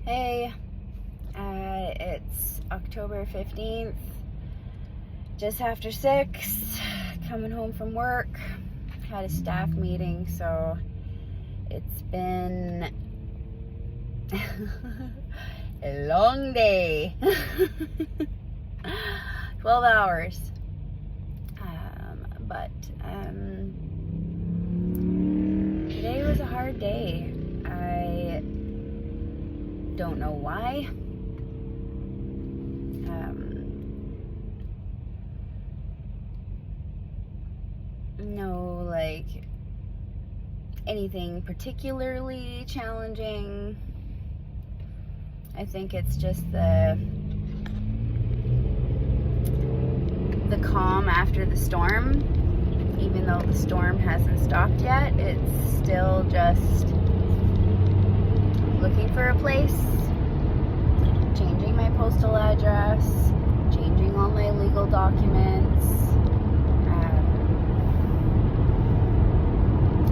Hey, it's October 15th, just after 6, coming home from work. Had a staff meeting, so it's been a long day. 12 hours. But today was a hard day. I don't know why. No, anything particularly challenging. I think it's just the calm after the storm. Even though the storm hasn't stopped yet, it's still just looking for a place, changing my postal address, changing all my legal documents.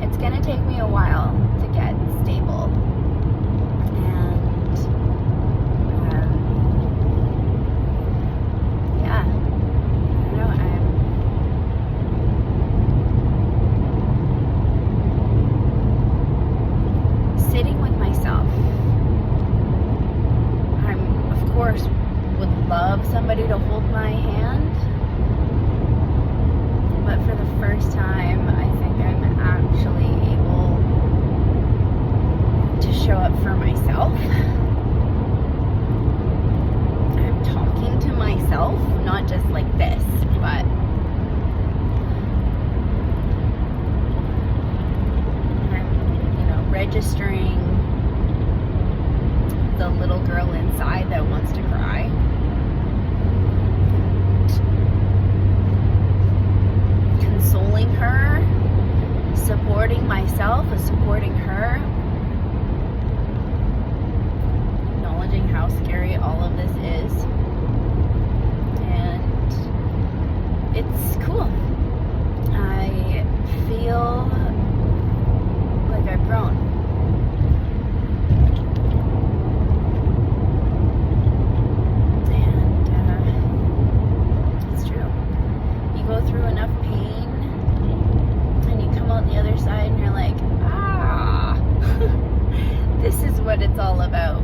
It's gonna take me a while to get stable, and yeah, I don't know, I'm sitting with myself. Of course, would love somebody to hold my hand, but for the first time, I think I'm actually able to show up for myself. I'm talking to myself, not just like this, but I'm, registering the little girl inside that wants to cry. Consoling her, supporting myself, and supporting her, acknowledging how scary all of this is, and it's cool. I feel like I've grown. Go through enough pain and you come out the other side and you're like, this is what it's all about.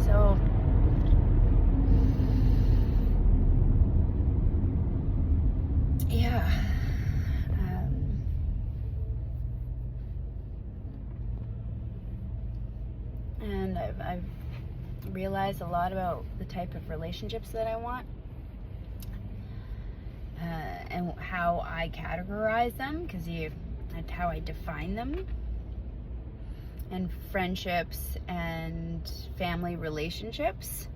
So yeah, and I've realize a lot about the type of relationships that I want, and how I categorize them, because that's how I define them. And friendships and family relationships,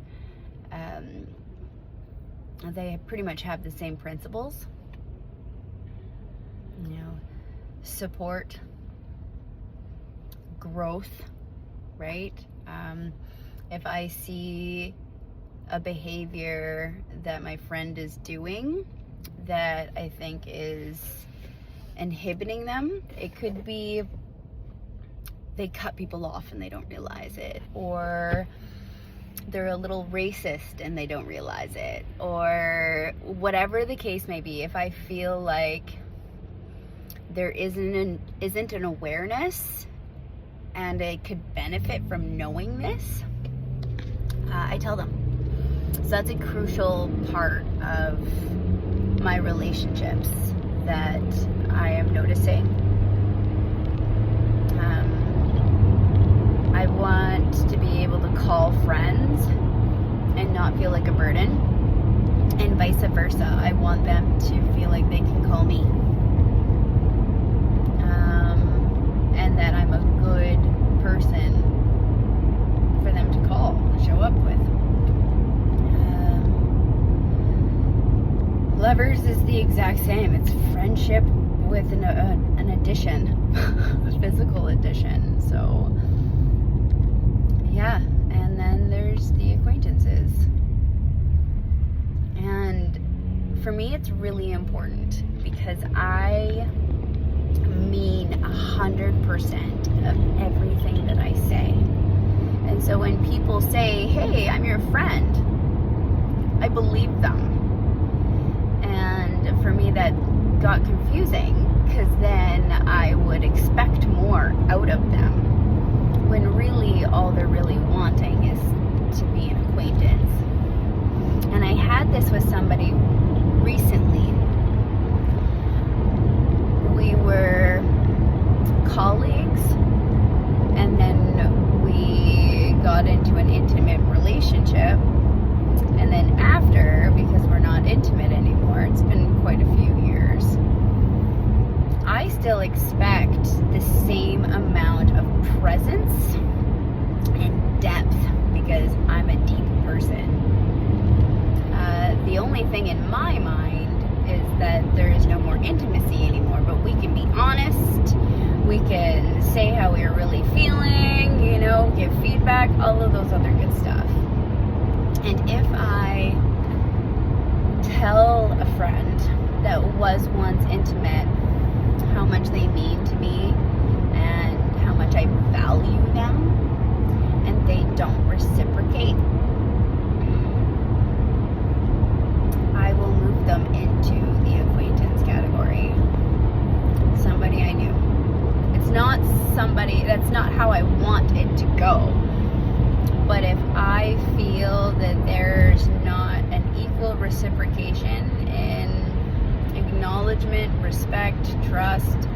they pretty much have the same principles. Support, growth, right? If I see a behavior that my friend is doing that I think is inhibiting them, it could be they cut people off and they don't realize it, or they're a little racist and they don't realize it, or whatever the case may be. If I feel like there isn't an awareness and I could benefit from knowing this, I tell them. So that's a crucial part of my relationships that I am noticing. I want to be able to call friends and not feel like a burden, and vice versa. I want them to feel like they can call me, and that I'm a good person for them to call, to show up with. Lovers is the exact same. It's friendship with an addition, a physical addition. So yeah, and then there's the acquaintances. And for me, it's really important because me 100% of everything that I say. And so when people say, hey, I'm your friend, I believe them. And for me, that got confusing, because then I would expect more out of them, when really all they're really wanting is to be an acquaintance. And I had this with somebody recently. We were colleagues, and then we got into an intimate relationship, and then after, because we're not intimate anymore, it's been quite a few years, I still expect the same amount of presence and depth, because I'm a deep person. The only thing in my mind is that there is no more intimacy anymore, but we can be honest, we can say how we're really feeling, give feedback, all of those other good stuff. And if I tell a friend that was once intimate how much they mean to me and how much I value them, and they don't reciprocate, I will move them into the acquaintance category. Somebody I knew. It's not somebody, that's not how I want it to go. But if I feel that there's not an equal reciprocation in acknowledgement, respect, trust,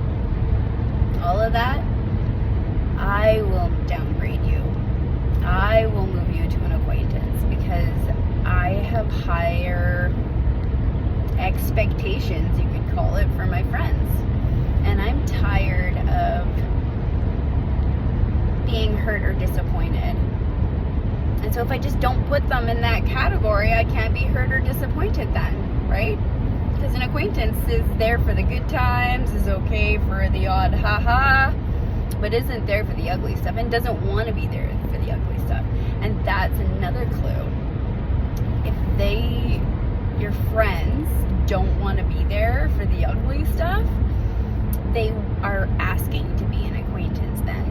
all of that, I will downgrade you. I will move you to an acquaintance, because I have higher expectations, you could call it, for my friends. And I'm tired of being hurt or disappointed. And so if I just don't put them in that category, I can't be hurt or disappointed then, right? Because an acquaintance is there for the good times, is okay for the odd ha-ha, but isn't there for the ugly stuff, and doesn't want to be there for the ugly stuff. And that's another clue. If your friends don't want to be there for the ugly stuff, they are asking to be an acquaintance then.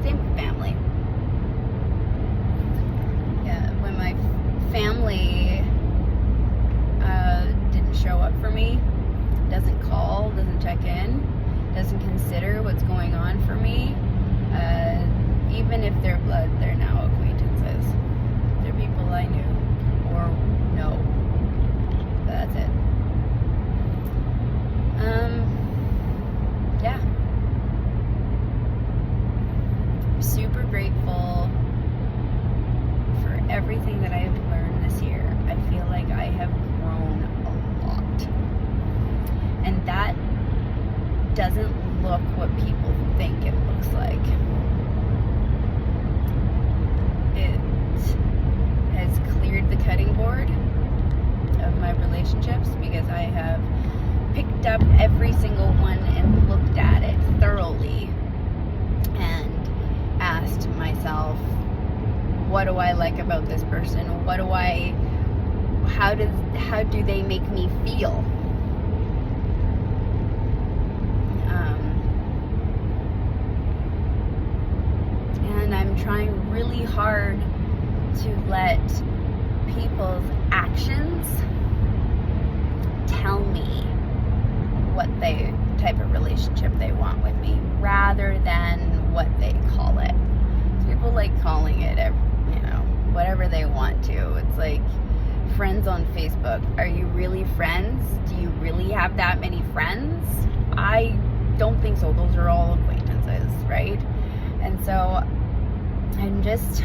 Same with family. Yeah, when my family didn't show up for me, doesn't call, doesn't check in, doesn't consider what's going on for me, even if they're blood, they're now acquaintances. They're people I knew or know. But that's it. Yeah. I'm super grateful for everything that I have learned this year. I feel like I have grown a lot. And that doesn't look what people think it looks like. It has cleared the cutting board of my relationships, because I have picked up every single one and looked at it thoroughly and asked myself, what do I like about this person? How do they make me feel? And I'm trying really hard to let people's actions tell me what type of relationship they want with me, rather than what they call it. So people like calling it, whatever they want to. It's like friends on Facebook. Are you really friends? Do you really have that many friends? I don't think so. Those are all acquaintances, right? And so I'm just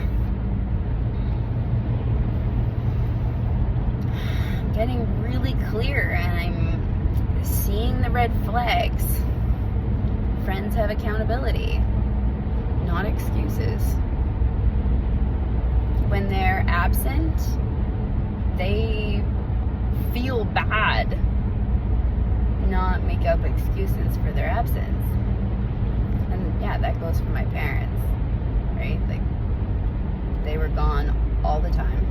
getting really clear, and I'm seeing the red flags. Friends have accountability, not excuses. When they're absent, they feel bad, not make up excuses for their absence. And yeah, that goes for my parents, right? Like, they were gone all the time.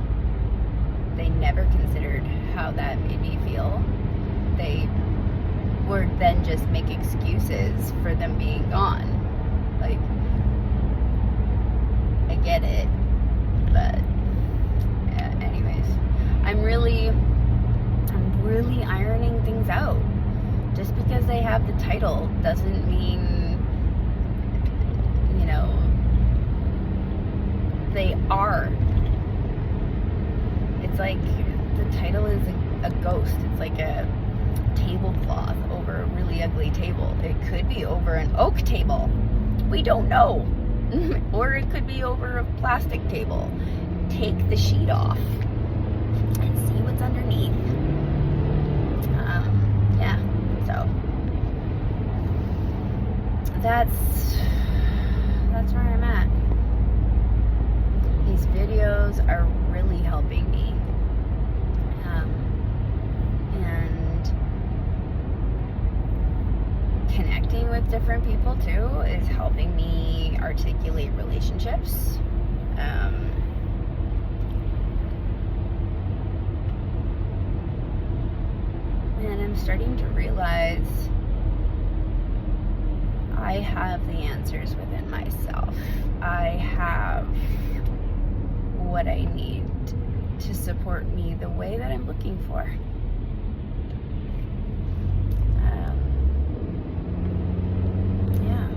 They never considered how that made me feel. They or then just make excuses for them being gone. Like, I get it, but yeah, anyways, I'm really ironing things out. Just because they have the title doesn't mean, you know, they are. It's like the title is a ghost. It's like a tablecloth over a really ugly table. It could be over an oak table. We don't know. Or it could be over a plastic table. Take the sheet off and see what's underneath. Yeah, so that's where I'm at. These videos are really helping me. And connecting with different people too is helping me articulate relationships. And I'm starting to realize I have the answers within myself. I have what I need to support me the way that I'm looking for. Yeah.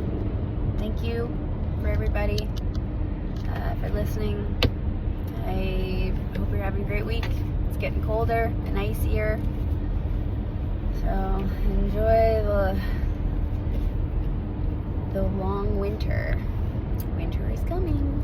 Thank you for everybody for listening. I hope you're having a great week. It's getting colder and icier. So enjoy the long winter. Winter is coming.